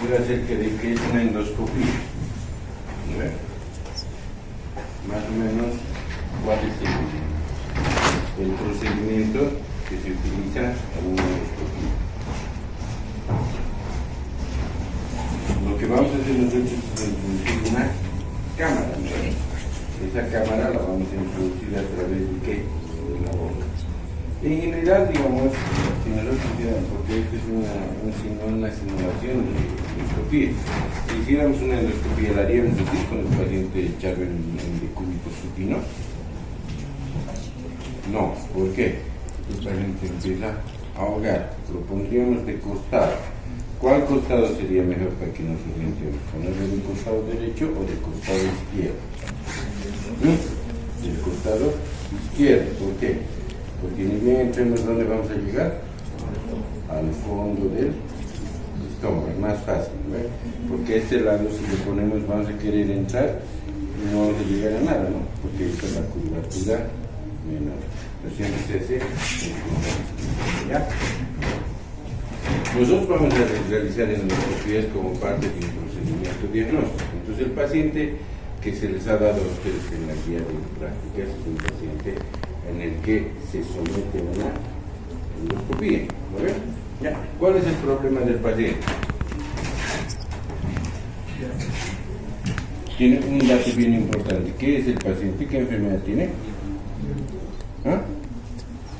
discutir acerca de qué es una endoscopía. Más o menos, ¿cuál es el procedimiento que se utiliza en una endoscopía? Lo que vamos a hacer nosotros es introducir una cámara, ¿no? Esa cámara la vamos a introducir a través de ¿qué? De la boca. En general, digamos, si nosotros hiciéramos, porque esto es una simulación de endoscopía, si hiciéramos una endoscopía, la haríamos así con el paciente echado en decúbito supino. No, ¿por qué? El paciente empieza a ahogar, lo pondríamos de costado. ¿Cuál costado sería mejor para que nos orientemos? ¿Ponerlo del costado derecho o del costado izquierdo? Del costado izquierdo, ¿por qué? Porque ni bien entremos, ¿dónde vamos a llegar? Al fondo del estómago, es más fácil, ¿no? Porque a este lado, si le ponemos, vamos a querer entrar y no vamos a llegar a nada, ¿no? Porque esta es la curvatura menor. Entonces se hace ¿ya? Nosotros vamos a realizar endoscopías como parte de un procedimiento diagnóstico. Entonces el paciente que se les ha dado a ustedes en la guía de prácticas es un paciente en el que se somete a una endoscopía. ¿No ven? ¿Ya? ¿Cuál es el problema del paciente? Tiene un dato bien importante. ¿Qué es el paciente? ¿Qué enfermedad tiene? ¿Ah?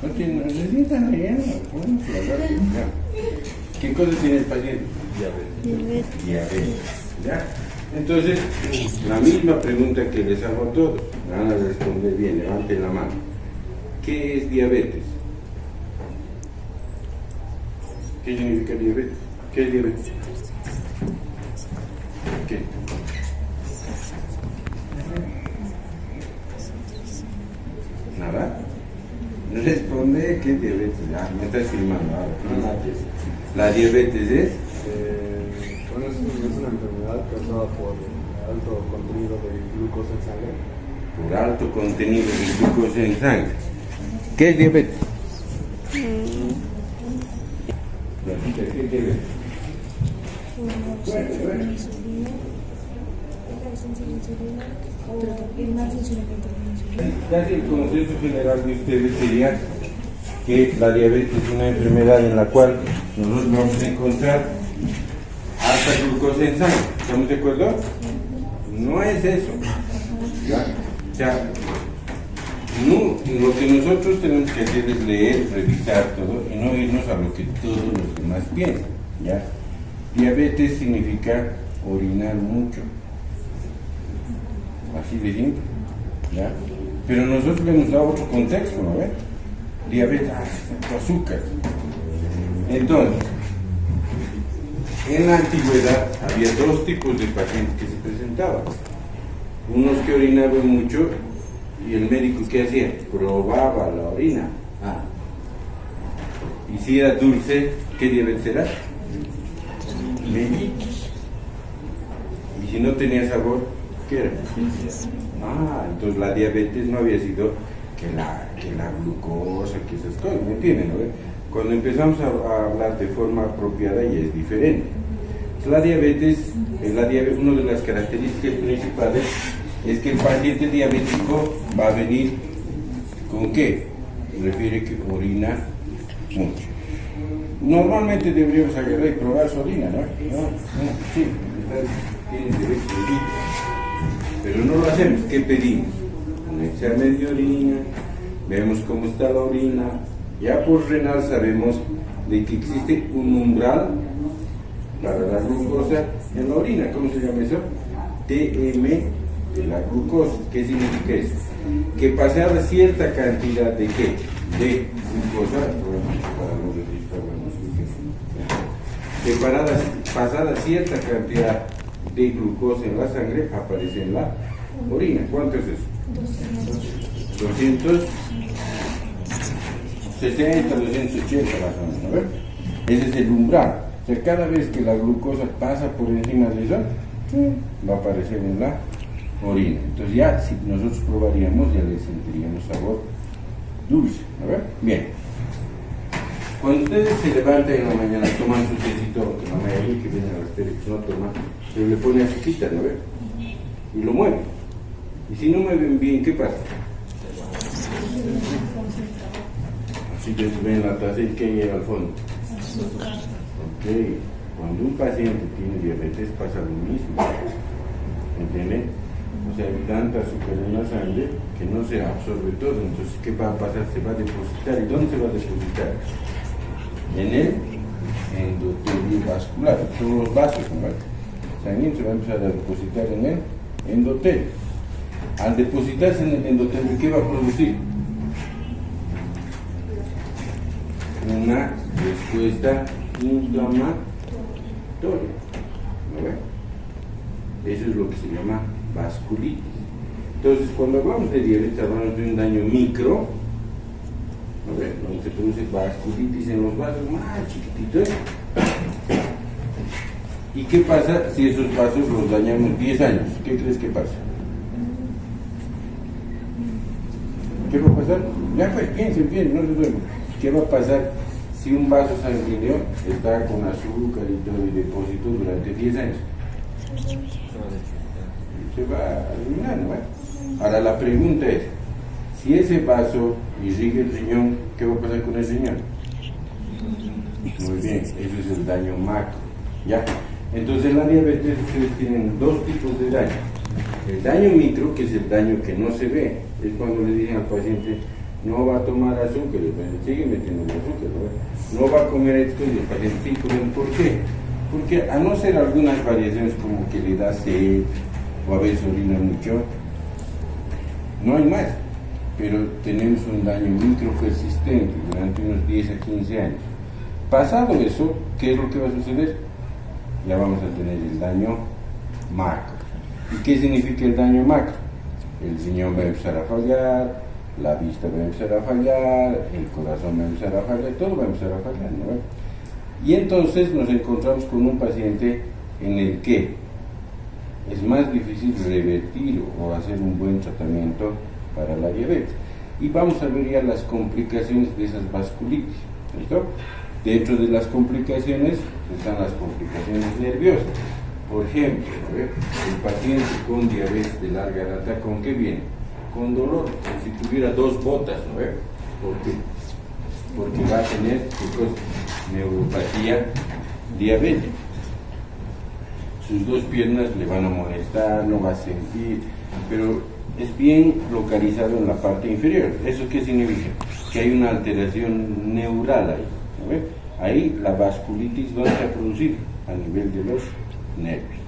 No tiene, necesita relleno. ¿Qué cosa tiene el paciente? Diabetes. ¿Ya? Entonces, la misma pregunta que les hago a todos, van a responder bien, levanten la mano. ¿Qué es diabetes? ¿Qué significa diabetes? ¿Qué es diabetes? ¿Qué? ¿Nada? Responde, ¿qué es diabetes? Ah, me estás filmando ahora. ¿La diabetes es? Bueno, es una enfermedad causada por alto contenido de glucosa en sangre. Por alto contenido de glucosa en sangre. ¿Qué es diabetes? ¿Qué es diabetes? Casi el consenso general de ustedes sería que la diabetes es una enfermedad en la cual nosotros vamos a encontrar alta glucosa en sangre. ¿Estamos de acuerdo? No es eso. ¿Ya? O sea, no, lo que nosotros tenemos que hacer es leer, revisar todo y no irnos a lo que todos los demás piensan. ¿Ya? Diabetes significa orinar mucho. Así de simple. ¿Ya? Pero nosotros le hemos dado otro contexto, ¿no? Diabetes, azúcar. Entonces, en la antigüedad había dos tipos de pacientes que se presentaban. Unos que orinaban mucho y el médico ¿qué hacía? Probaba la orina. Y si era dulce, ¿qué diabetes era? Mellitus. Y si no tenía sabor, ¿qué era? Entonces la diabetes no había sido que la glucosa, que esas cosas, ¿me entienden? ¿No? Cuando empezamos a hablar de forma apropiada ya es diferente. La diabetes, una de las características principales es que el paciente diabético va a venir ¿con qué? Refiere que orina mucho. Normalmente deberíamos agarrar y probar su orina, ¿no? Sí, tiene diabetes, pero no lo hacemos. ¿Qué pedimos? Un examen de orina, vemos cómo está la orina. Ya por renal sabemos de que existe un umbral para la glucosa en la orina. ¿Cómo se llama eso? TM de la glucosa. ¿Qué significa eso? Que pasada cierta cantidad de ¿qué? De glucosa, pasada cierta cantidad de glucosa en la sangre aparece en la orina. ¿Cuánto es eso? 260, 280 más o menos, ¿no? Ese es el umbral. O sea, cada vez que la glucosa pasa por encima de eso, va a aparecer en la orina. Entonces ya, si nosotros probaríamos, ya le sentiríamos sabor dulce, ¿no? Bien. Cuando ustedes se levantan en la mañana, toman su tecito, que la mayoría que viene a las películas no toma, pero le pone azuquita, ¿no ves? Y lo mueven. Y si no mueven bien, ¿qué pasa? Así que se ven la taza y que llega al fondo. Ok, cuando un paciente tiene diabetes pasa lo mismo, ¿entienden? O sea, hay tanta azúcar en la sangre que no se absorbe todo. Entonces, ¿qué va a pasar? Se va a depositar. ¿Y dónde se va a depositar? En el endotelio vascular. Son los vasos, ¿no? Sanguíneo se va a empezar a depositar en el endotelio. Al depositarse en el endotelio, ¿qué va a producir? Una respuesta inflamatoria. ¿No ve? Eso es lo que se llama vasculitis. Entonces, cuando hablamos de diabetes, hablamos de un daño micro, ¿no ve? Donde se produce vasculitis en los vasos más chiquititos. ¿Y qué pasa si esos vasos los dañamos 10 años? ¿Qué crees que pasa? ¿Qué va a pasar? Ya pues, piensen, no se duerman. ¿Qué va a pasar si un vaso sanguíneo está con azúcar y todo y depósito durante 10 años? Se va a eliminar, ¿no? Ahora la pregunta es, si ese vaso irriga el riñón, ¿qué va a pasar con el riñón? Muy bien, eso es el daño macro, ¿ya? Entonces en la diabetes ustedes tienen dos tipos de daño. El daño micro, que es el daño que no se ve, es cuando le dicen al paciente, no va a tomar azúcar, sigue metiendo el azúcar, no va a comer esto, y el paciente sí come. ¿Por qué? Porque a no ser algunas variaciones como que le da sed, o a veces orina mucho, no hay más, pero tenemos un daño micro persistente durante unos 10 a 15 años. Pasado eso, ¿qué es lo que va a suceder? Ya vamos a tener el daño macro. ¿Y qué significa el daño macro? El riñón va a empezar a fallar, la vista va a empezar a fallar, el corazón va a empezar a fallar, todo va a empezar a fallar, ¿no? Y entonces nos encontramos con un paciente en el que es más difícil revertir o hacer un buen tratamiento para la diabetes. Y vamos a ver ya las complicaciones de esas vasculitis, ¿listo? Dentro de las complicaciones están las complicaciones nerviosas. Por ejemplo, el paciente con diabetes de larga data, ¿con qué viene? Con dolor, como si tuviera dos botas, ¿no? ¿Por qué? Porque va a tener neuropatía diabética. Sus dos piernas le van a molestar, no va a sentir, pero es bien localizado en la parte inferior. ¿Eso qué significa? Que hay una alteración neural ahí, ¿no? Ahí la vasculitis va a producir a nivel de los nervios.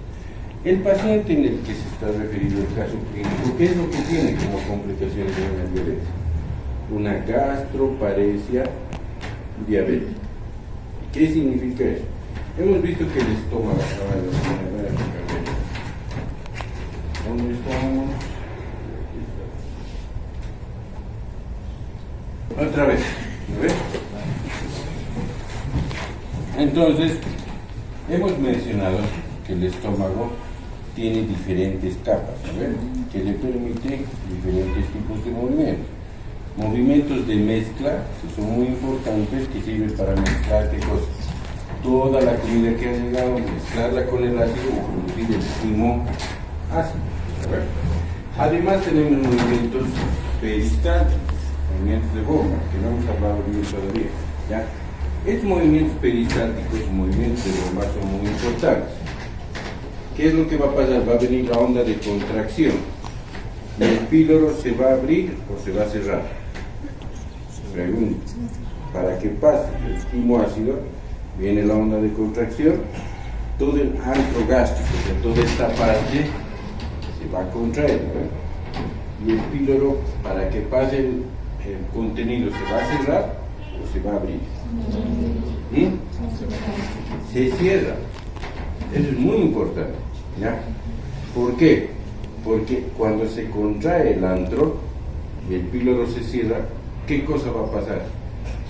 El paciente en el que se está referido el caso clínico, ¿qué es lo que tiene como complicaciones de la diabetes? Una gastroparesia diabética. ¿Qué significa eso? Hemos visto que el estómago, ¿dónde estamos? Otra vez, ¿no ves? Entonces, hemos mencionado que el estómago tiene diferentes capas, ¿no? Que le permiten diferentes tipos de movimientos. Movimientos de mezcla, que son muy importantes, que sirven para mezclar qué cosas. Toda la comida que ha llegado, mezclarla con el ácido y producir el quimo ácido. Además tenemos movimientos peristálticos, movimientos de bomba, que no hemos hablado bien todavía, ¿ya? Estos movimientos peristálticos, movimientos de bomba son muy importantes. ¿Qué es lo que va a pasar? Va a venir la onda de contracción. ¿El píloro se va a abrir o se va a cerrar? Pregunta. Para que pase el quimo ácido, viene la onda de contracción, todo el antro gástrico, o sea, toda esta parte se va a contraer, ¿no? Y el píloro, para que pase el contenido, ¿se va a cerrar o se va a abrir? Se cierra. Eso es muy importante, ¿ya? ¿Por qué? Porque cuando se contrae el antro y el píloro se cierra, ¿qué cosa va a pasar?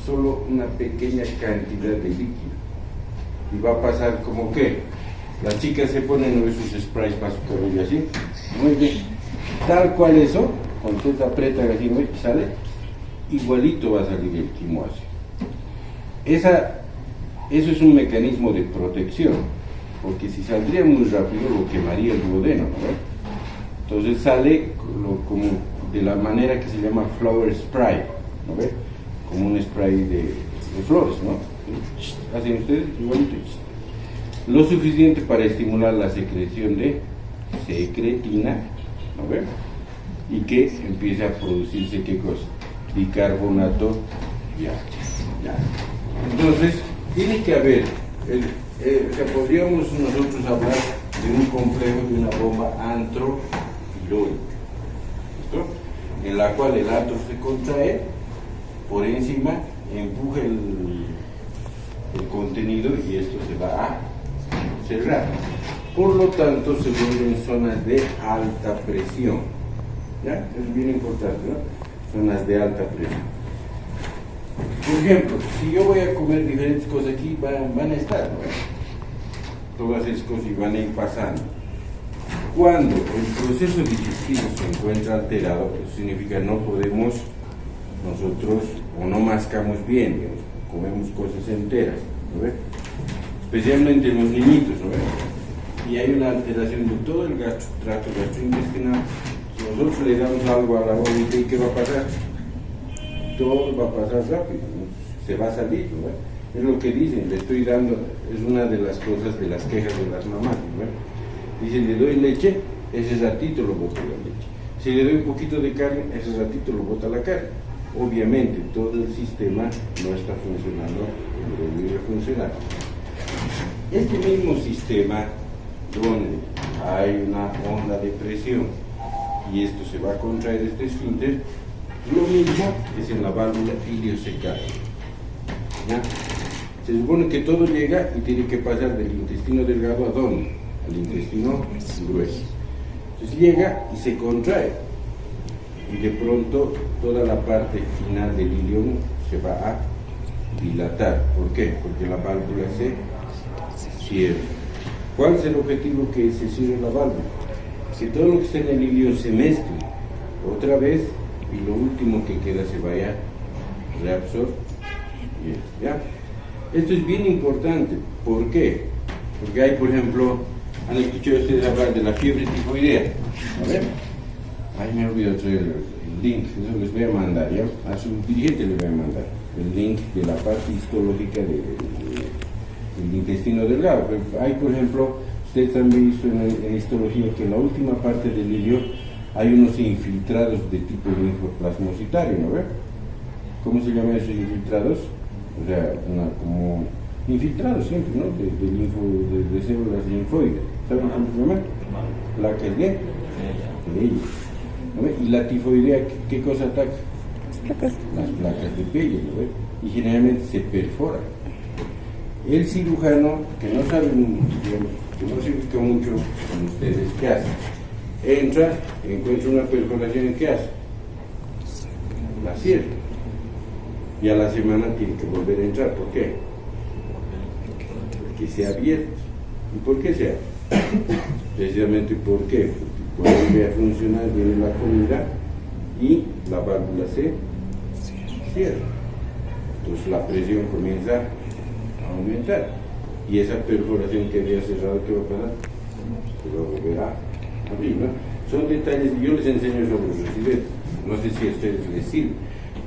Solo una pequeña cantidad de líquido. Y va a pasar como que las chicas se ponen sus sprays para su cabello así, muy bien, tal cual eso, cuando usted aprieta así, ¿no? Y sale, igualito va a salir el quimo ácido. eso es un mecanismo de protección, porque si saldría muy rápido lo quemaría el duodeno, ¿no? Entonces sale como de la manera que se llama flower spray, ¿no ve? Como un spray de flores, ¿no? Hacen ustedes igualito, lo suficiente para estimular la secreción de secretina, ¿no ve? Y que empiece a producirse, ¿qué cosa? Bicarbonato, ya. Entonces, tiene que haber, o sea, podríamos nosotros hablar de un complejo, de una bomba antropiróica, ¿listo? En la cual el antro se contrae, por encima empuja el contenido y esto se va a cerrar. Por lo tanto, se vuelven zonas de alta presión. ¿Ya? Es bien importante, ¿no? Zonas de alta presión. Por ejemplo, si yo voy a comer diferentes cosas aquí, van a estar, ¿no? Todas esas cosas van a ir pasando. Cuando el proceso digestivo se encuentra alterado, eso significa no podemos nosotros, o no mascamos bien, digamos, comemos cosas enteras, ¿no ve? Especialmente en los niñitos, ¿no ve? Y hay una alteración de todo el tracto gastrointestinal. Si nosotros le damos algo a la bombita, ¿y qué va a pasar? Todo va a pasar rápido, ¿no? Se va a salir, ¿no ve? Es lo que dicen, le estoy dando, es una de las cosas de las quejas de las mamás, ¿no ve? Dicen, le doy leche, ese ratito lo bota la leche. Si le doy un poquito de carne, ese ratito lo bota la carne. Obviamente todo el sistema no está funcionando como debería funcionar. Este mismo sistema, donde hay una onda de presión y esto se va a contraer este esfínter, lo mismo es en la válvula ileocecal. ¿Ya? Se supone que todo llega y tiene que pasar del intestino delgado a dónde? Al intestino grueso. Entonces llega y se contrae. Y de pronto toda la parte final del ilion se va a dilatar. ¿Por qué? Porque la válvula se cierra. ¿Cuál es el objetivo que se cierre la válvula? Que todo lo que está en el ilion se mezcle otra vez y lo último que queda se vaya a reabsorber. ¿Ya? Esto es bien importante. ¿Por qué? Porque hay, por ejemplo, han escuchado ustedes hablar de la fiebre tifoidea. A ver. Ay, me olvidé traer el link, eso les voy a mandar, ¿ya? A su dirigente les voy a mandar el link de la parte histológica del intestino delgado. Hay, por ejemplo, ustedes han visto en histología que en la última parte del ilio hay unos infiltrados de tipo linfoplasmocitario, ¿no ve? ¿Cómo se llaman esos infiltrados? O sea, como infiltrados siempre, ¿no? De células linfoides. ¿Saben cómo se llaman? Placas de ellos. ¿No? Y la tifoidea, ¿qué cosa ataca? Las placas de Peyerl, ¿no? Y generalmente se perfora. El cirujano, que no sabe, digamos, que no se ubica mucho con ustedes, ¿qué hace? Entra, encuentra una perforación, ¿qué hace? La cierra. Y a la semana tiene que volver a entrar. ¿Por qué? Porque se ha abierto. ¿Y por qué se abre? Precisamente ¿por qué? Porque vuelve a funcionar, viene la comida y la válvula se cierra. Entonces la presión comienza a aumentar. Y esa perforación que había cerrado, ¿qué va a pasar? Se va a volver a abrir, ¿no? Son detalles, yo les enseño sobre los residentes. No sé si a ustedes les sirve,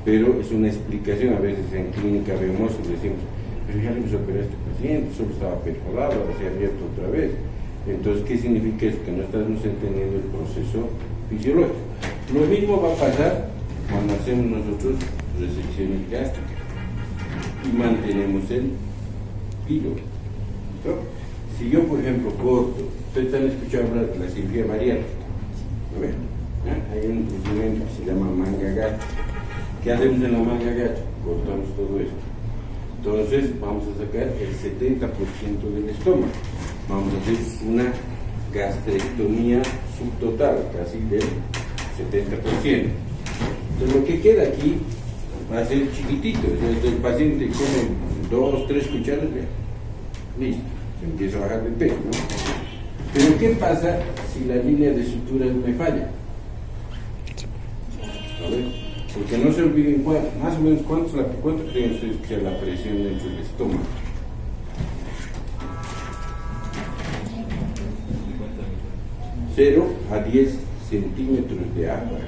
pero es una explicación. A veces en clínica vemos y decimos, pero ya le hemos operado a este paciente, solo estaba perforado, ahora se ha abierto otra vez. Entonces, ¿qué significa eso? Que no estamos entendiendo el proceso fisiológico. Lo mismo va a pasar cuando hacemos nosotros resecciones gástricas y mantenemos el píloro. ¿Listo? Si yo, por ejemplo, corto, ustedes han escuchado hablar de la cirugía bariátrica. ¿No ven? Hay un procedimiento que se llama manga gacha. ¿Qué hacemos en la manga gacha? Cortamos todo esto. Entonces, vamos a sacar el 70% del estómago. Vamos a hacer una gastrectomía subtotal, casi del 70%. Entonces, lo que queda aquí va a ser chiquitito. Entonces, el paciente come 2, 3 cucharadas, listo, se empieza a bajar de peso, ¿no? Pero ¿qué pasa si la línea de sutura me falla? ¿A ver? Porque no se olviden, más o menos, ¿cuánto creen ustedes que sea la presión dentro del estómago? 0 a 10 centímetros de agua.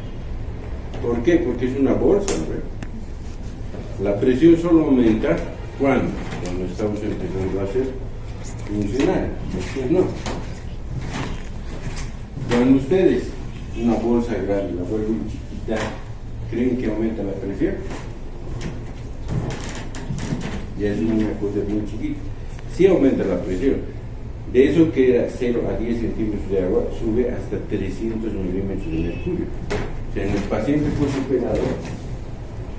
¿Por qué? Porque es una bolsa, ¿no? La presión solo aumenta cuando estamos empezando a hacer funcionar, después no. Cuando ustedes una bolsa grande la vuelven chiquita, ¿creen que aumenta la presión? Ya es una cosa bien chiquita. Sí aumenta la presión. De eso que era 0 a 10 centímetros de agua, sube hasta 300 milímetros de mercurio. O sea, en el paciente postoperado,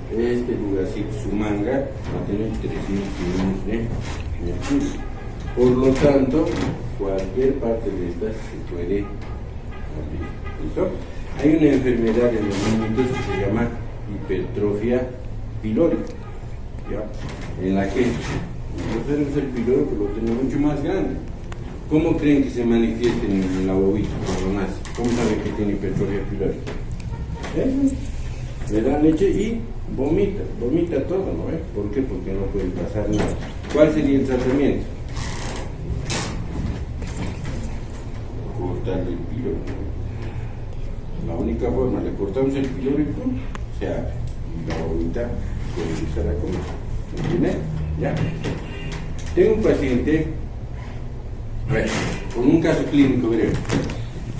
este lugarcito, su manga, va a tener 300 milímetros de mercurio. Por lo tanto, cualquier parte de estas se puede abrir. ¿Listo? Hay una enfermedad en los niños que se llama hipertrofia pilórica, ¿ya? En la que nosotros tenemos el pilórico, lo tenemos mucho más grande. ¿Cómo creen que se manifiesta en la bobita cuando nace? ¿Cómo saben que tiene hipertrofia pilórica? Le dan leche y vomita todo, ¿no? ¿Por qué? Porque no puede pasar nada. ¿Cuál sería el tratamiento? Cortarle el pilórico. La única forma, le cortamos el pilórico, se abre y la bobita puede empezar a comer. ¿Entienden? ¿Ya? Tengo un paciente, bueno, con un caso clínico breve.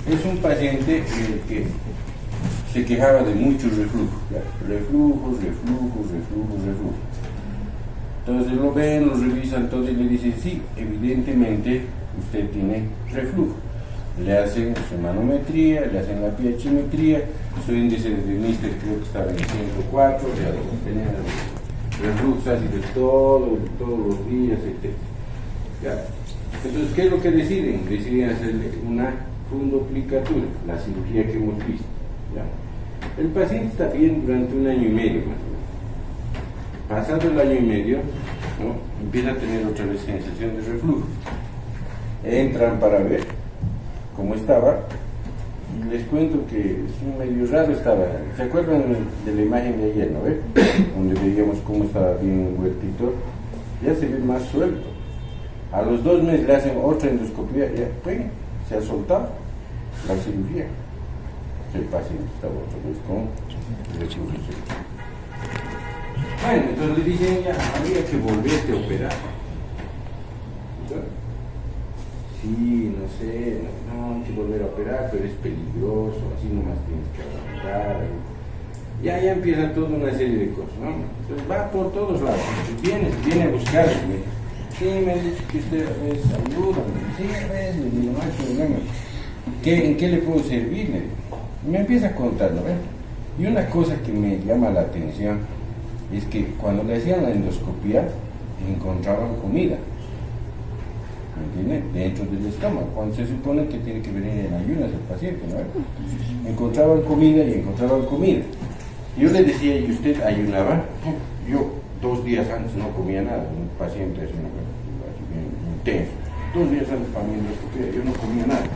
Es un paciente en el que se quejaba de mucho reflujo. Reflujo. Entonces lo ven, lo revisan todo y le dicen, sí, evidentemente usted tiene reflujo. Le hacen su manometría, le hacen la pHimetría, su índice de Mister creo que estaba en 104, ya tenía reflujo ácido todos los días, etc. ¿Ya? Entonces, ¿qué es lo que deciden? Deciden hacerle una fundoplicatura, la cirugía que hemos visto. ¿Ya? El paciente está bien durante 1 año y medio más o menos. Pasado el año y medio, ¿no? Empieza a tener otra vez sensación de reflujo. Entran para ver cómo estaba, y les cuento que es medio raro estaba. ¿Se acuerdan de la imagen de ayer, no ve? Donde veíamos cómo estaba bien huertito, ya se ve más suelto. A los 2 meses le hacen otra endoscopía, ya se ha soltado la cirugía. El paciente estaba otra vez con reflujo. Bueno, entonces le dicen, ya habría que volverte a operar. Sí, no sé, no hay que volver a operar, pero es peligroso, así nomás tienes que aguantar. Ya empieza toda una serie de cosas, ¿no? Entonces va por todos lados, viene a buscarme. Sí, me han dicho que usted es ayúdame. Sí, le digo, no hay problema. ¿En qué le puedo servir? Y me empieza a contar, ¿no? Y una cosa que me llama la atención es que cuando le hacían la endoscopía encontraban comida. ¿Me entienden? Dentro del estómago, cuando se supone que tiene que venir en ayunas el paciente, ¿no? Encontraban comida. Yo le decía, ¿y usted ayunaba? Yo 2 días antes no comía nada, un paciente así bien intenso. 2 días antes para mi endoscopía yo no comía nada.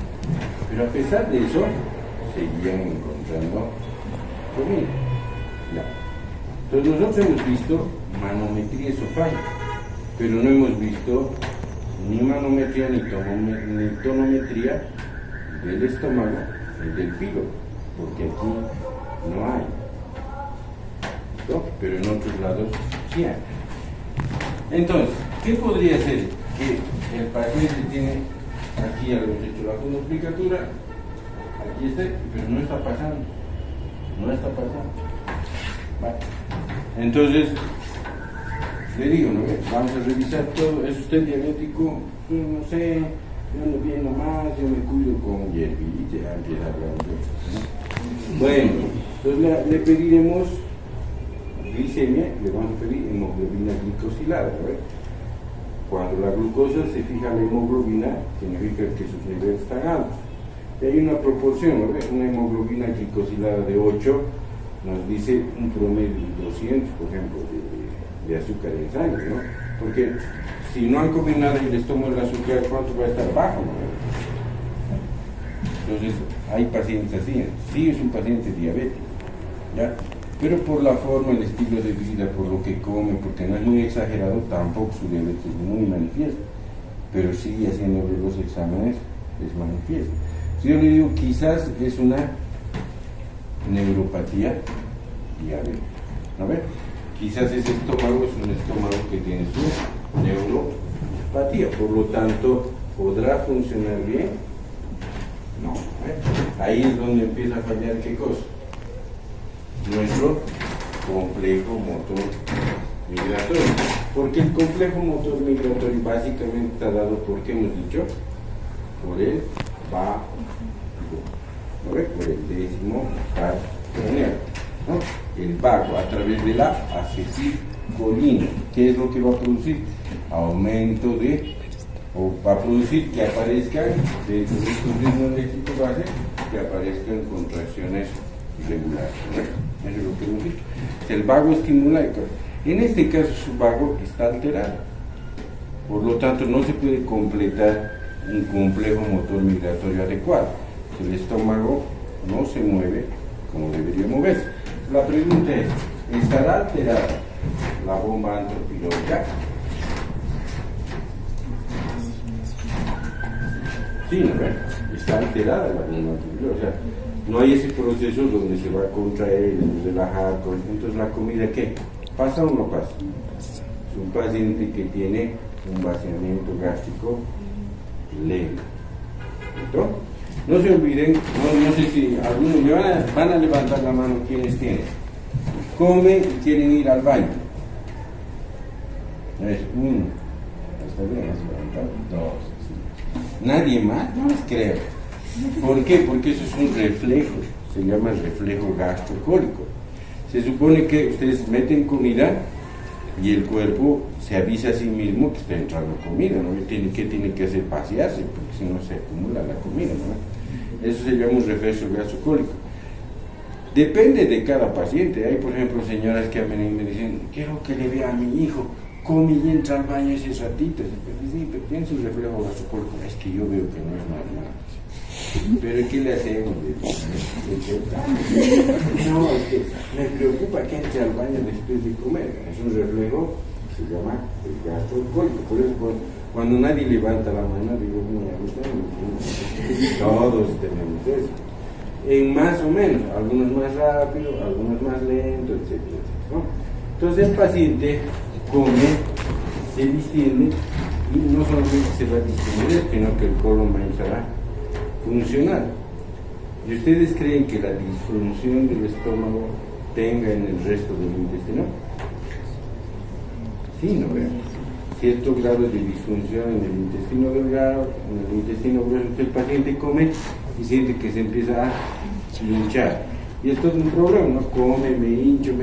Pero a pesar de eso, seguían encontrando comida. Ya. Entonces nosotros hemos visto manometría esofágica, pero no hemos visto ni manometría ni tonometría del estómago ni del píloro, porque aquí no hay, ¿no? Pero en otros lados sí hay. Entonces, ¿qué podría ser? Que el paciente tiene, aquí ya lo hemos hecho la fundoplicatura, aquí está, pero no está pasando. ¿Vale? Entonces, le digo, ¿no? Vamos a revisar todo. ¿Es usted diabético? Pues no sé, yo ando bien nomás, yo me cuido con hierbita, ya empieza a hablar de eso, ¿no? Bueno, entonces le pediremos glicemia, le vamos a pedir hemoglobina glicosilada, ¿no? Cuando la glucosa se fija a la hemoglobina, significa que sus niveles están altos. Y hay una proporción, ¿no? Una hemoglobina glicosilada de 8 nos dice un promedio de 200, por ejemplo, de azúcar en sangre, ¿no? Porque si no han comido nada y les tomo el azúcar, ¿cuánto va a estar bajo? ¿No? Entonces, hay pacientes así. Sí es un paciente diabético, ¿ya? pero por la forma, el estilo de vida, por lo que come, porque no es muy exagerado, tampoco su diabetes es muy manifiesto, pero sí haciendo los exámenes es manifiesto. Si yo le digo, quizás es una neuropatía diabética, ¿no ve? Quizás ese estómago es un estómago que tiene su neuropatía, por lo tanto, ¿podrá funcionar bien? No, ahí es donde empieza a fallar, ¿qué cosa? Nuestro complejo motor migratorio, porque el complejo motor migratorio básicamente está dado por, ¿qué hemos dicho? Por el vago, ¿no ve? Por el décimo par craneal, ¿no? El vago a través de la acetilcolina. ¿Qué es lo que va a producir? Aumento de, o va a producir que aparezcan dentro de estos ritmos eléctricos base, que aparezcan contracciones regulares, ¿no? Eso es lo que hemos dicho. El vago estimula, en este caso su vago está alterado, por lo tanto no se puede completar un complejo motor migratorio adecuado. El estómago no se mueve como debería moverse. La pregunta es, ¿estará alterada la bomba antropilórica? Sí, ¿no? Está alterada la bomba antropilórica. O sea, no hay ese proceso donde se va a contraer, relajar, entonces la comida, ¿qué? ¿Pasa o no pasa? Es un paciente que tiene un vaciamiento gástrico lento. ¿Listo? No se olviden, no sé si algunos me van a levantar la mano quienes tienen. Comen y quieren ir al baño. Es uno. Está bien, has levantado. Dos. Sí. Nadie más, no les creo. ¿Por qué? Porque eso es un reflejo, se llama reflejo gastrocólico. Se supone que ustedes meten comida y el cuerpo se avisa a sí mismo que está entrando comida, ¿no? ¿Qué tiene que hacer? Pasearse, porque si no se acumula la comida, ¿no? Eso se llama un reflejo gastrocólico. Depende de cada paciente. Hay, por ejemplo, señoras que me dicen, quiero que le vea a mi hijo, come y entra al baño ese ratito. Sí, pero tiene su reflejo gastrocólico. Es que yo veo que no es normal. Pero ¿qué le hacemos? No, es que me preocupa que entre al baño después de comer. Es un reflejo que se llama el gastrocólico. Por eso cuando nadie levanta la mano, digo, todos tenemos eso. En más o menos, algunos más rápido, algunos más lento, etcétera, ¿no? Entonces el paciente come, se distiende y no solamente se va a distender, sino que el colon va a empezar a funcionar. ¿Y ustedes creen que la disfunción del estómago tenga en el resto del intestino? Sí, ¿no vean? Cierto grado de disfunción en el intestino delgado, en el intestino grueso. El paciente come y siente que se empieza a hinchar. Y esto es un problema, ¿no? Come, me hincho,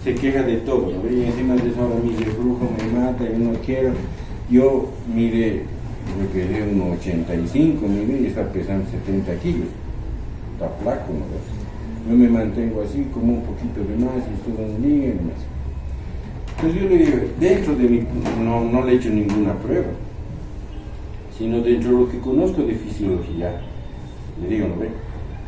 se queja de todo, ¿no? Y encima de eso ahora mi reflujo me mata, yo no quiero. Yo, mire, me quedé 1,85, mire, y está pesando 70 kilos. Está flaco, ¿no? Yo me mantengo así, como un poquito de más, y estoy en línea y más. Entonces yo le digo, dentro de mi, no le he hecho ninguna prueba, sino dentro de lo que conozco de fisiología, le digo, ¿no ve?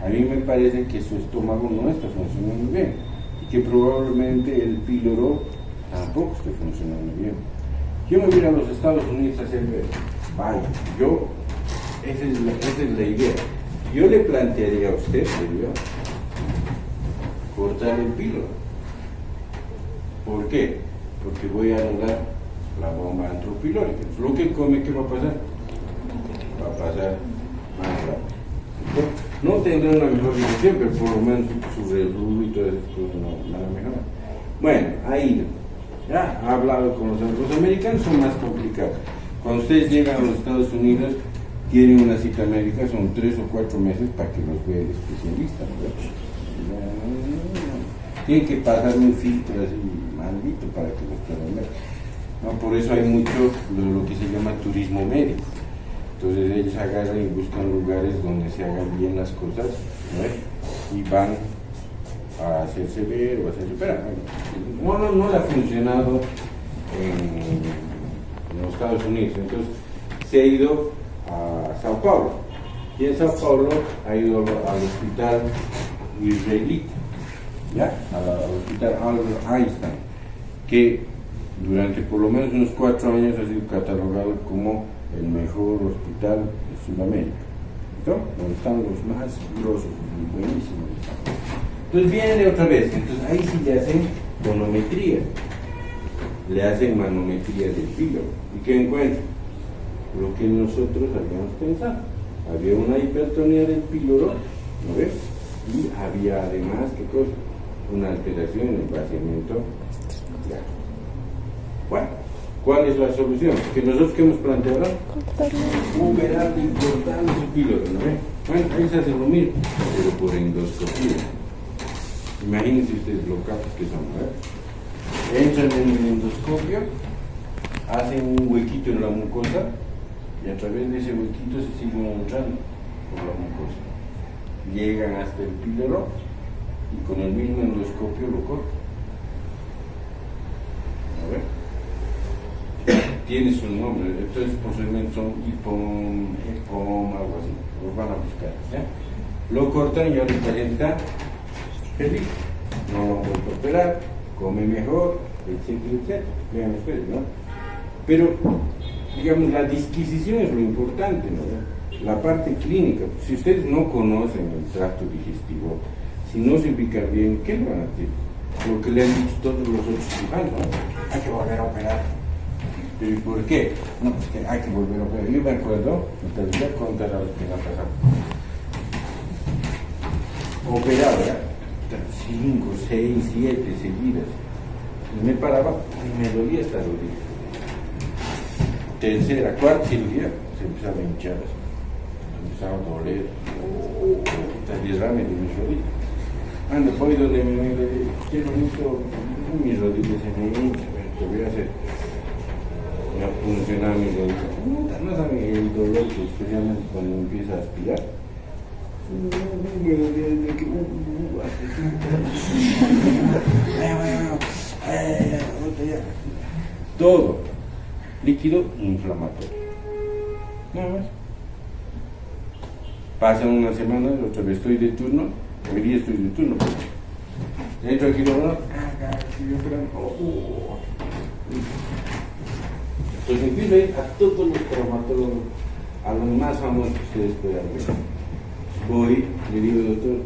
A mí me parece que su estómago no está funcionando bien, y que probablemente el píloro tampoco esté funcionando bien. Yo me voy a ir a los Estados Unidos a hacer, vaya, esa es la idea. Yo le plantearía a usted, le digo, cortar el píloro. ¿Por qué? Porque voy a anular la bomba antropilórica. Lo que come, ¿qué va a pasar? Va a pasar más rápido. No tendrá una mejor situación, pero por lo menos su reflujo y todo eso no va a mejorar. Bueno, ahí ya ha hablado con los americanos, son más complicados. Cuando ustedes llegan a los Estados Unidos, tienen una cita médica, son 3 o 4 meses para que los vea el especialista, tienen que pasar un filtro así maldito para que los puedan ver. ¿No? Por eso hay mucho lo que se llama turismo médico. Entonces ellos agarran y buscan lugares donde se hagan bien las cosas, ¿no? Y van a hacerse ver o a hacerse ver. No le ha funcionado en los Estados Unidos, entonces se ha ido a Sao Paulo, y en Sao Paulo ha ido al hospital israelita. ¿ya? Al hospital Albert Einstein, que durante por lo menos unos 4 años ha sido catalogado como el mejor hospital de Sudamérica, ¿no? Donde están los más grosos, buenísimos. Entonces viene otra vez, entonces ahí sí le hacen tonometría, le hacen manometría del píloro. ¿Y qué encuentran? Lo que nosotros habíamos pensado. Había una hipertonía del píloro, ¿no ves? Y había además, ¿qué cosa? Una alteración en el vaciamiento. Ya. Bueno, ¿cuál es la solución? Que nosotros que hemos planteado, operar y cortarle su píloro, ¿no ves? Bueno, ahí se hace lo mismo, pero por endoscopía. Imagínense ustedes lo capos que son, ¿verdad? Entran en el endoscopio, hacen un huequito en la mucosa y a través de ese huequito se siguen entrando por la mucosa. Llegan hasta el píloro y con el mismo endoscopio lo cortan. A ver. Tiene su nombre, estos posiblemente son hipom, algo así, los van a buscar, ¿ya? Lo cortan y ahora el paciente está feliz, no lo han vuelto a operar, come mejor, etcétera, etcétera. Vean ustedes, ¿no? Pero, digamos, la disquisición es lo importante, ¿no? La parte clínica. Si ustedes no conocen el tracto digestivo, si no se ubican bien, ¿qué le van a decir? Lo que le han dicho todos los otros cirujanos, ¿no? Hay que volver a operar. ¿Pero y por qué? No, pues que hay que volver a operar. Yo me acuerdo, te voy a contar a lo que me ha pasado. Operaba, ¿ya? 5, 6, 7 seguidas. Y me paraba y me dolía esta rodilla. Tercera, cuarta cirugía, se empezaba a hinchar, empezaba a doler, derrame de mis rodillas. Anda, voy donde me dice, qué bonito, mis rodillas se me hinchan, te voy a hacer. Me ha funcionado mis rodillas. No saben el dolor, especialmente cuando empieza a aspirar. Todo líquido inflamatorio, nada más. Pasan unas semanas, otra vez estoy de turno, hoy día estoy de turno, entro aquí, pues empiezo a ir a todos los traumatólogos, a los más famosos que ustedes puedan ver. Voy, le digo, doctor,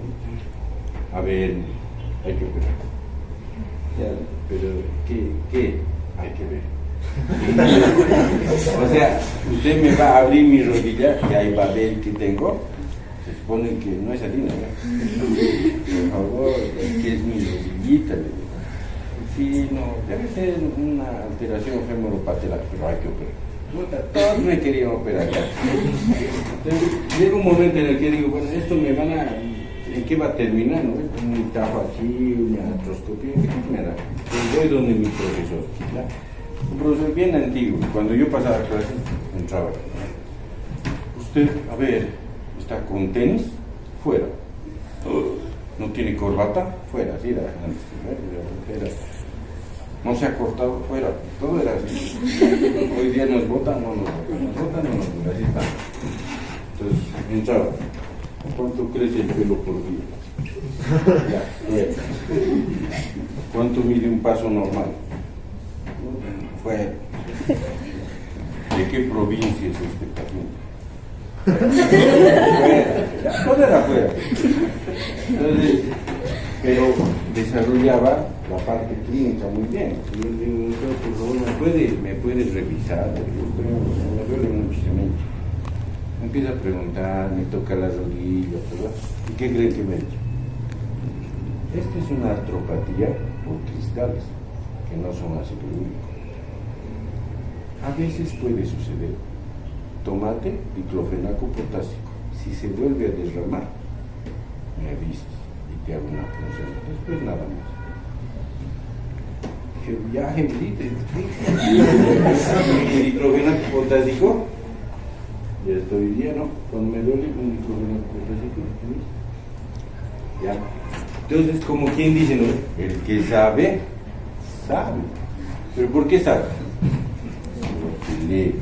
a ver, hay que operar. Ya, pero, ¿qué hay que ver? O sea, usted me va a abrir mi rodilla y ahí va a ver qué tengo. Se supone que no es así, ¿no? Por favor, que es mi rodillita. Sí, no, debe ser una alteración femoropatelar, pero hay que operar. Todos me querían operar. Entonces, llega un momento en el que digo, bueno, esto me van a... ¿En qué va a terminar? ¿No? Un tajo aquí, una artroscopía, ¿qué me da? Pues voy donde mi profesor, ¿ya? Un profesor bien antiguo, cuando yo pasaba clases, entraba. Usted, a ver, ¿está con tenis? Fuera. ¿No tiene corbata? Fuera, sí, era antes. No se ha cortado, fuera. Todo era así. Hoy día nos botan, no nos botan. Nos botan, no nos botan, así está. Entonces, entraba. ¿Cuánto crece el pelo por día? Ya. ¿Cuánto mide un paso normal? Fuera. ¿De qué provincia es este paciente? Fuera. Todo era fuera. Entonces, pero desarrollaba la parte clínica muy bien. Yo le digo, doctor, por favor, ¿me puedes revisar? Me duele muchísimo. Me empieza a preguntar, me toca la rodilla, ¿verdad? ¿Y qué creen que me ha dicho? Esta es una artropatía por cristales, que no son ácido úrico. A veces puede suceder. Tomate diclofenaco potásico. Si se vuelve a derramar, me avisas y te hago una punción. Después nada más. Dije, viaje, diclofenaco potásico. Ya estoy bien, ¿no? Cuando me duele un diclofenaco potásico, ya. Entonces, como quien dice, ¿no? El que sabe, sabe. ¿Pero por qué sabe? Porque lee,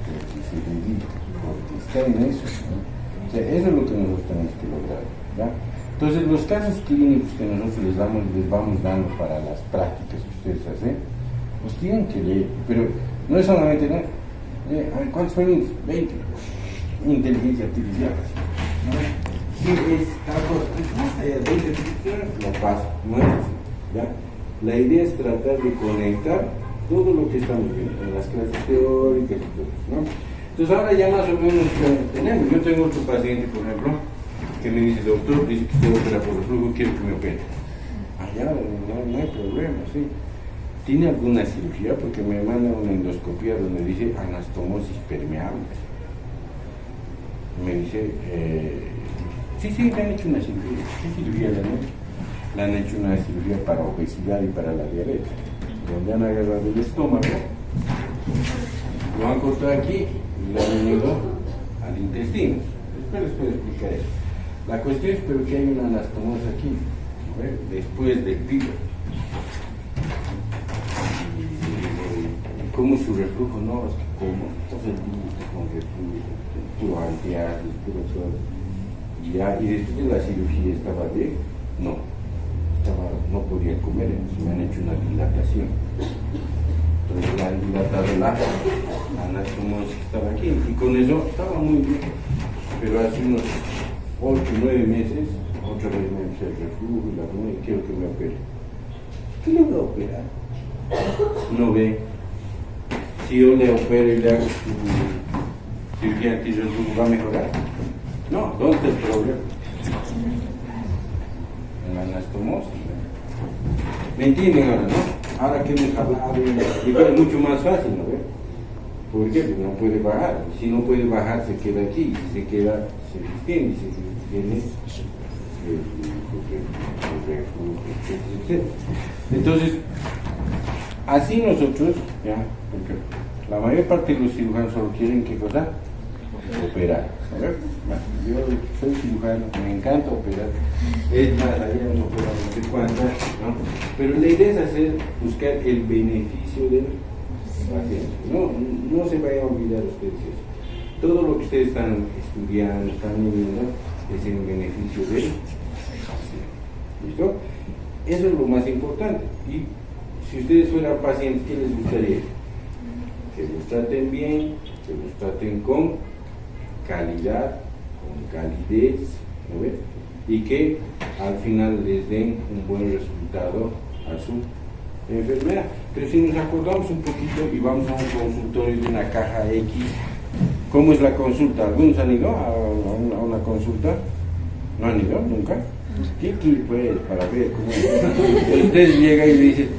porque se dedica, porque está en eso, ¿no? O sea, eso es lo que nosotros tenemos que lograr, ¿ya? Entonces, los casos clínicos que nosotros les vamos dando para las prácticas que ustedes hacen, pues tienen que leer, pero no es solamente, ¿no? A ver, ¿cuántos fueron? 20. Inteligencia artificial, ¿no? Si es algo, lo paso, no es así, ¿ya? La idea es tratar de conectar todo lo que estamos viendo en las clases teóricas y todo, ¿no? Entonces ahora ya más o menos tenemos. Yo tengo otro paciente, por ejemplo, que me dice, doctor, dice que usted opera por reflujo, quiero que me opere. Allá no hay problema, sí. ¿Tiene alguna cirugía? Porque me manda una endoscopía donde dice anastomosis permeable. Me dice, sí, le han hecho una cirugía. ¿Qué cirugía le han hecho? Le han hecho una cirugía para obesidad y para la diabetes, donde han agarrado el estómago, lo han cortado aquí y lo han unido al intestino. Después les puedo explicar eso. La cuestión es pero que hay una anastomosis aquí, ¿no? Después del pilo. ¿Y cómo su reflujo? No, es que como, entonces con reflujo, puro antiácido, puro todo. Y después de la cirugía estaba bien, no podía comer, entonces me han hecho una dilatación. Entonces la han dilatado la anastomosis que estaba aquí, y con eso estaba muy bien. Pero hace unos 8 o 9 meses, otra vez me empecé el reflujo y la comida, y quiero que me opere. ¿Qué le voy a operar? No ve. Si yo le opero y le hago su cirugía antirreflujo, ¿va a mejorar? No, ¿dónde está el problema? En la anastomosis. ¿Me entienden ahora, no? Ahora que hemos hablado, es mucho más fácil, ¿no ve? ¿Por qué? Porque no puede bajar. Si no puede bajar, se queda aquí. Si se queda, se distiende. Si se distiende, el reflujo, etc. Entonces, así nosotros, ya, porque la mayor parte de los cirujanos solo quieren, ¿qué cosa? Operar. Bueno, yo soy cirujano, me encanta operar. Es más, allá no opera no sé cuántas, ¿no? Pero la idea es buscar el beneficio del paciente. No se vayan a olvidar ustedes eso. Todo lo que ustedes están estudiando, están viviendo, es en beneficio del paciente. ¿Listo? Eso es lo más importante. Y si ustedes fueran pacientes, ¿qué les gustaría? Que los traten bien, que los traten con calidad, con calidez, ¿no ves? Y que al final les den un buen resultado a su enfermedad. Pero si nos acordamos un poquito y vamos a un consultorio de una caja X, ¿cómo es la consulta? ¿Algunos han ido a una consulta? ¿No han ido nunca? ¿Qué pues para ver cómo es? Ustedes llegan y le dicen,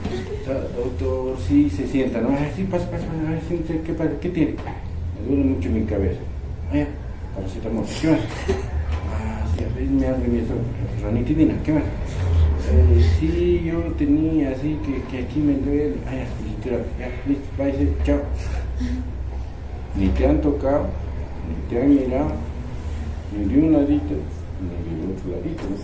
doctor, sí, se sienta, ¿no? Sí, pasa, sí, ¿qué pasa? ¿Qué tiene? Me duele mucho mi cabeza. Paracetamol, ¿qué más? Sí, a veces me hace mi ranitidina, ¿qué más? Sí, yo tenía así que aquí me duele. Ya, listo, váyase, chao. Ni te han tocado, ni te han mirado, ni de un ladito, ni de otro ladito, ¿no?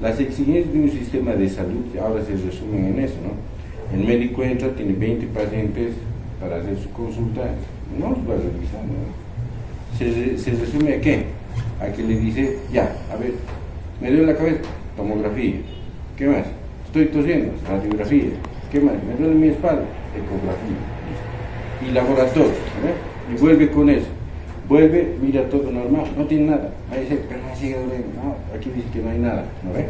Las exigencias de un sistema de salud ahora se resumen en eso, ¿no? El médico entra, tiene 20 pacientes para hacer su consulta, no los va a revisar, ¿no? Se resume a qué? A que le dice, ya, a ver, me duele la cabeza, tomografía, ¿qué más? Estoy tosiendo, radiografía, ¿qué más? Me duele mi espalda, ecografía, y laboratorio, ¿no? Y vuelve con eso, vuelve, mira todo normal, no tiene nada, ahí dice, pero me sigue doliendo, no, aquí dice que no hay nada, ¿no ves?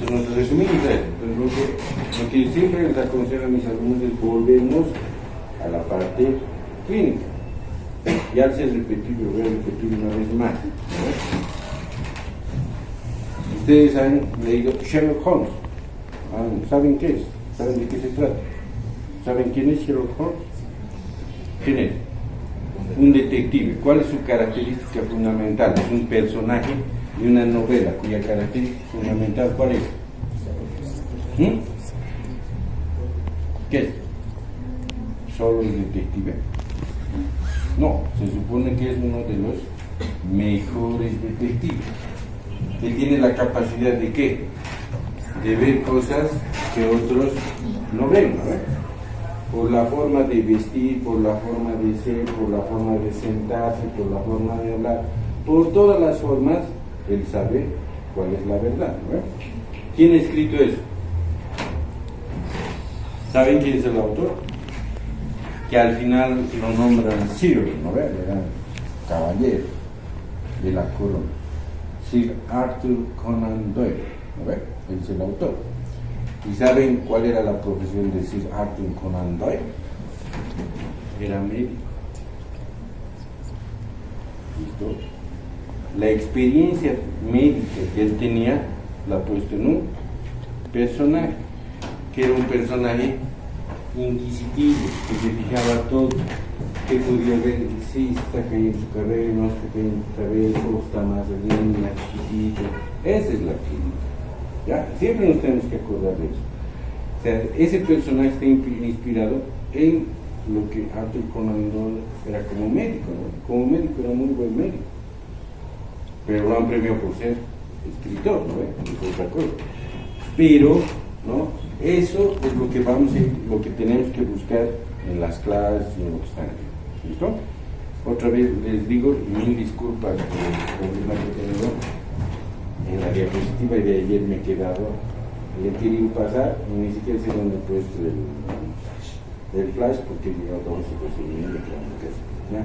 Entonces nos resumimos eso. Entonces lo que siempre les aconsejo a mis alumnos es volvemos a la parte clínica. Ya al ser repetido, voy a repetir una vez más, ¿no? Ustedes han leído Sherlock Holmes, ¿saben qué es? ¿Saben de qué se trata? ¿Saben quién es Sherlock Holmes? ¿Quién es? Un detective. ¿Cuál es su característica fundamental? Es un personaje de una novela cuya característica fundamental, ¿cuál es? ¿Qué es? ¿Solo el detective? No, se supone que es uno de los mejores detectives. Él tiene la capacidad de ¿qué? De ver cosas que otros no ven, ¿no? Por la forma de vestir, por la forma de ser, por la forma de sentarse, por la forma de hablar, por todas las formas, él sabe cuál es la verdad, ¿no? ¿Quién ha escrito eso? ¿Saben quién es el autor? Que al final lo nombran Sir, ¿no? Era caballero de la corona. Sir Arthur Conan Doyle, ¿no? Él es el autor. ¿Y saben cuál era la profesión de Sir Arthur Conan Doyle? Era médico. ¿Listo? La experiencia médica que él tenía la ha puesto en un personaje, que era un personaje inquisitivo, que se fijaba todo, que podía ver si está cayendo su cabello, no está cayendo su cabello, está más bien, más chiquitito. Esa es la clínica. ¿Ya? Siempre nos tenemos que acordar de eso. O sea, ese personaje está inspirado en lo que Arthur Conan Doyle era como médico, ¿no? Como médico era muy buen médico, pero lo han premiado por ser escritor, ¿no? Es otra cosa. Pero, ¿no? Eso es lo que lo que tenemos que buscar en las clases y en lo que están aquí. ¿Listo? Otra vez les digo, mil disculpas por el problema que he tenido en la diapositiva y de ayer me he quedado, le he querido pasar y ni siquiera sé dónde he puesto el flash porque he llegado a 11 procedimientos, ¿ya?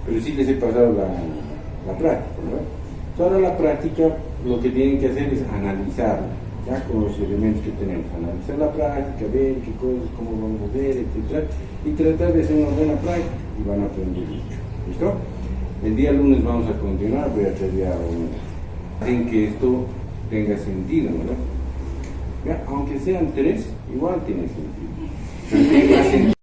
Pero sí les he pasado la práctica, ¿no? Ahora la práctica lo que tienen que hacer es analizar, ya con los elementos que tenemos, analizar la práctica, ver qué cosas, cómo vamos a ver, etc. Y tratar de hacer una buena práctica y van a aprender mucho. ¿Listo? El día lunes vamos a continuar, voy a traer en que esto tenga sentido, ¿verdad? ¿Ya? Aunque sean 3, igual tiene sentido. Pero tiene más sentido.